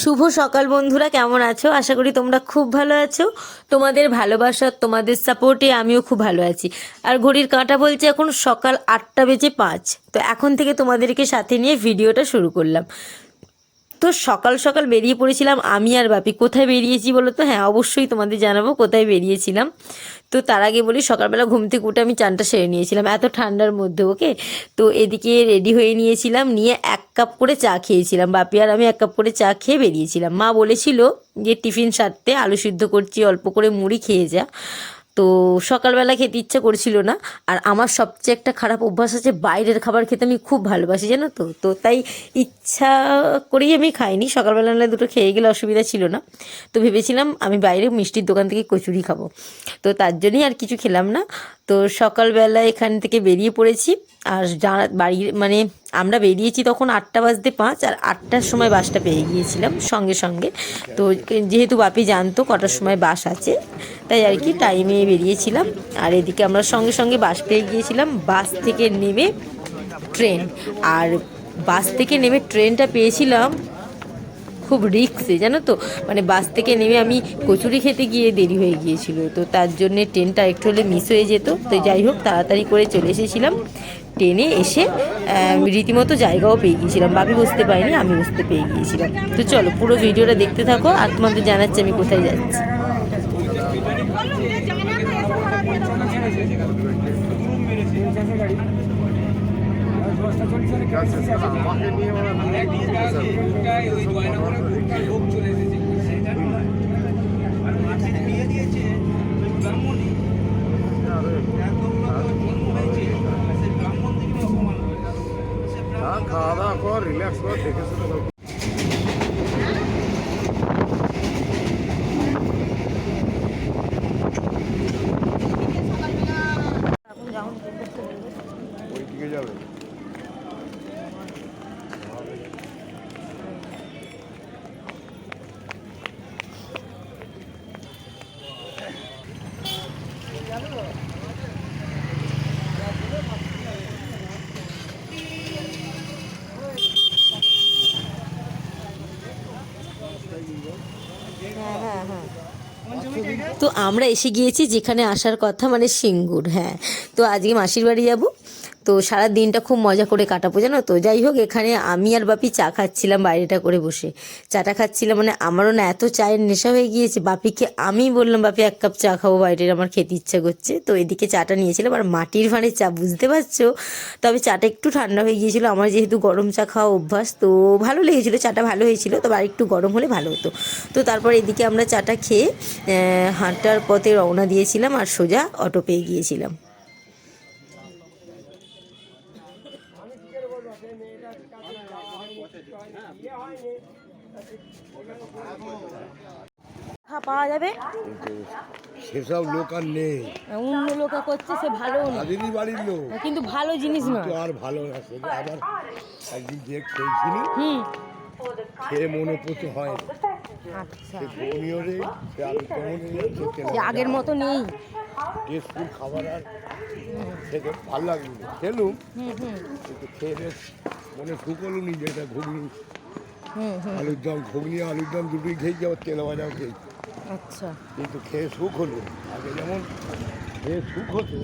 শুভ সকাল বন্ধুরা, কেমন আছো? আশা করি তোমরা খুব ভালো আছো। তোমাদের ভালোবাসা, তোমাদের সাপোর্টে আমিও খুব ভালো আছি। আর ঘড়ির কাঁটা বলছে এখন সকাল 8:05। তো এখন থেকে তোমাদেরকে সাথে নিয়ে ভিডিওটা শুরু করলাম। তো সকাল সকাল বেরিয়ে পড়েছিলাম আমি আর বাপি। কোথায় বেরিয়েছি বলো তো? হ্যাঁ, অবশ্যই তোমাদের জানাবো কোথায় বেরিয়েছিলাম। তো তার আগে বলি, সকালবেলা ঘুম থেকে উঠে আমি চানটা সেরে নিয়েছিলাম এত ঠান্ডার মধ্যে, ওকে। তো এদিকে রেডি হয়ে নিয়েছিলাম, নিয়ে 1 কাপ করে চা খেয়েছিলাম। বাপি আর আমি 1 কাপ করে চা খেয়ে বেরিয়েছিলাম। মা বলেছিল যে টিফিন সারতে আলু সিদ্ধ করছি, অল্প করে মুড়ি খেয়ে যা। তো সকালবেলা খেতে ইচ্ছা করছিল না। আর আমার সবচেয়ে একটা খারাপ অভ্যাস আছে, বাইরের খাবার খেতে আমি খুব ভালোবাসি, জানো তো। তো তাই ইচ্ছা করেই আমি খাইনি। সকালবেলা না দুটো খেয়ে গেলে অসুবিধা ছিল না। তো ভেবেছিলাম আমি বাইরে মিষ্টির দোকান থেকে কচুরি খাবো। তো তার জন্যই আর কিছু খেলাম না। তো সকালবেলা এখান থেকে বেরিয়ে পড়েছি। আর বাড়ির মানে আমরা বেরিয়েছি তখন 8:05, আর 8টার সময় বাসটা পেয়ে গিয়েছিলাম সঙ্গে সঙ্গে। তো যেহেতু বাপি জানতো কটার সময় বাস আছে, তাই আর কি টাইমে বেরিয়েছিলাম। আর এদিকে আমরা সঙ্গে সঙ্গে বাস পেয়ে গিয়েছিলাম। বাস থেকে নেমে ট্রেন, আর বাস থেকে নেমে ট্রেনটা পেয়েছিলাম খুব রিস্কে, জানো তো। মানে বাস থেকে নেমে আমি কচুরি খেতে গিয়ে দেরি হয়ে গিয়েছিল। তো তার জন্যে ট্রেনটা একটু হলে মিস হয়ে যেত। তো যাই হোক, তাড়াতাড়ি করে চলে এসেছিলাম। ট্রেনে এসে রীতিমতো জায়গাও পেয়ে গিয়েছিলাম। বাপি বসতে পারিনি, আমি বসতে পেয়ে গিয়েছিলাম। তো চলো পুরো ভিডিওটা দেখতে থাকো, আর তোমাদের জানাচ্ছি আমি কোথায় যাচ্ছি। খাওয়া দাওয়া কর, রিল্যাক্স কর, দেখে শুনে ওই দিকে যাবে। তো আমরা এসে গিয়েছি যেখানে আসার কথা, মানে সিঙ্গুর। হ্যাঁ, তো আজকে মাসির বাড়ি যাব। তো সারা দিনটা খুব মজা করে কাটাবো, জানো তো। যাই হোক, এখানে আমি আর বাপি চা খাচ্ছিলাম বাইরেটা করে বসে। চাটা খাচ্ছিলাম, মানে আমারও না এত চায়ের নেশা হয়ে গিয়েছে। বাপিকে আমি বললাম, বাপি 1 কাপ চা খাবো বাইরের, আমার খেতে ইচ্ছা করছে। তো এদিকে চাটা নিয়েছিলাম, আর মাটির ভাঁড়ের চা, বুঝতে পারছো। তবে চাটা একটু ঠান্ডা হয়ে গিয়েছিলো, আমার যেহেতু গরম চা খাওয়া অভ্যাস। তো ভালো লেগেছিলো, চাটা ভালো হয়েছিল, তবে আর একটু গরম হলে ভালো হতো। তো তারপর এদিকে আমরা চাটা খেয়ে হাঁটার পথে রওনা দিয়েছিলাম, আর সোজা অটো পেয়ে গিয়েছিলাম। পাওয়া যাবে, কিন্তু সেসব লোক আর নেই। অন্য লোক করছে, সে ভালো না, তাদেরই বাড়ির লোক, কিন্তু ভালো জিনিস নয়। তো আর ভালো না সেটা। আবার একদিন যে খেয়েছিলি, খেয়ে মনে পড়তে হয় না। আচ্ছা, সে ঘুগনিও নেই, সে আলু দমও নেই, সে আগের মতো নেই। টেস্টফুল খাবার আর খেতে ভালো লাগলো। খেলুম, কিন্তু খেয়ে বেশ মনে সুখ হলো নি, যেটা ঘুগনি আলুর দম, ঘুগনি আলুর দম দুটোই খেয়েছি, আবার তেল ভাজাও খেয়েছি। আচ্ছা, কিন্তু খেয়ে সুখ হলো। আগে যেমন খেয়ে সুখ হতো।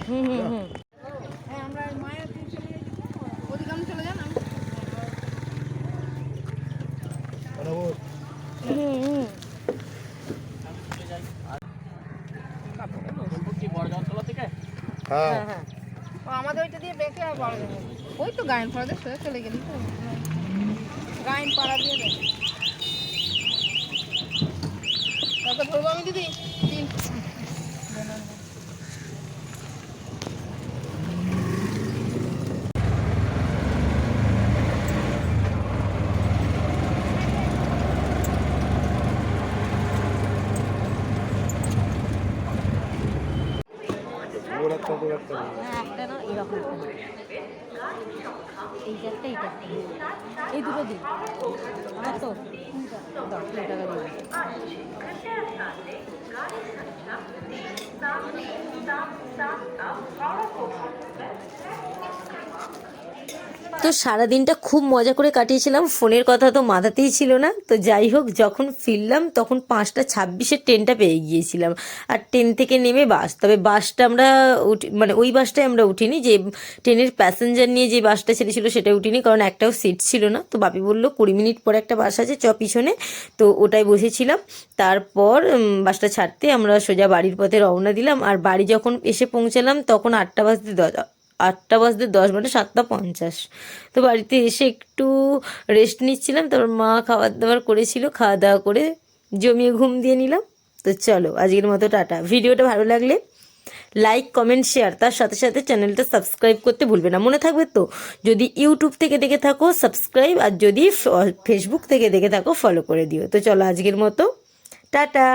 হ্যাঁ, আমাদের ওইটা দিয়ে বেঁকে আর বড় যাবে। ওই তো গায়ন পাড়া দিয়ে চলে গেলি তো, গায়ন পাড়া দিয়ে দেখ। তারপর ধরবো আমি দিদি তিন একটা একটা না এরকম, এই চারটে, এই চারটে, এই দুটো দিন আমার তো 10 টাকা দিন। তো সারাদিনটা খুব মজা করে কাটিয়েছিলাম, ফোনের কথা তো মাথাতেই ছিল না। তো যাই হোক, যখন ফিরলাম তখন 5:26 ট্রেনটা পেয়ে গিয়েছিলাম। আর ট্রেন থেকে নেমে বাস, তবে বাসটা আমরা মানে ওই বাসটাই আমরা উঠিনি, যে ট্রেনের প্যাসেঞ্জার নিয়ে যে বাসটা ছেড়েছিল সেটা উঠিনি, কারণ একটাও সিট ছিল না। তো বাপি বললো 20 মিনিট পরে একটা বাস আছে, চ পিছনে। তো ওটাই বসেছিলাম। তারপর বাসটা ছাড়তে আমরা সোজা বাড়ির পথে রওনা দিলাম। আর বাড়ি যখন এসে পৌঁছালাম তখন 8:10 মানে 7:50। তো বাড়িতে এসে একটু রেস্ট নিচ্ছিলাম, তারপর মা খাবার দাবার করেছিল, খাওয়া দাওয়া করে জমিয়ে ঘুম দিয়ে নিলাম। তো চলো আজকের মতো টাটা। ভিডিওটা ভালো লাগলে লাইক, কমেন্ট, শেয়ার, তার সাথে সাথে চ্যানেলটা সাবস্ক্রাইব করতে ভুলবে না, মনে থাকবে তো। যদি ইউটিউব থেকে দেখে থাকো সাবস্ক্রাইব, আর যদি ফেসবুক থেকে দেখে থাকো ফলো করে দিও। তো চলো আজকের মতো টাটা।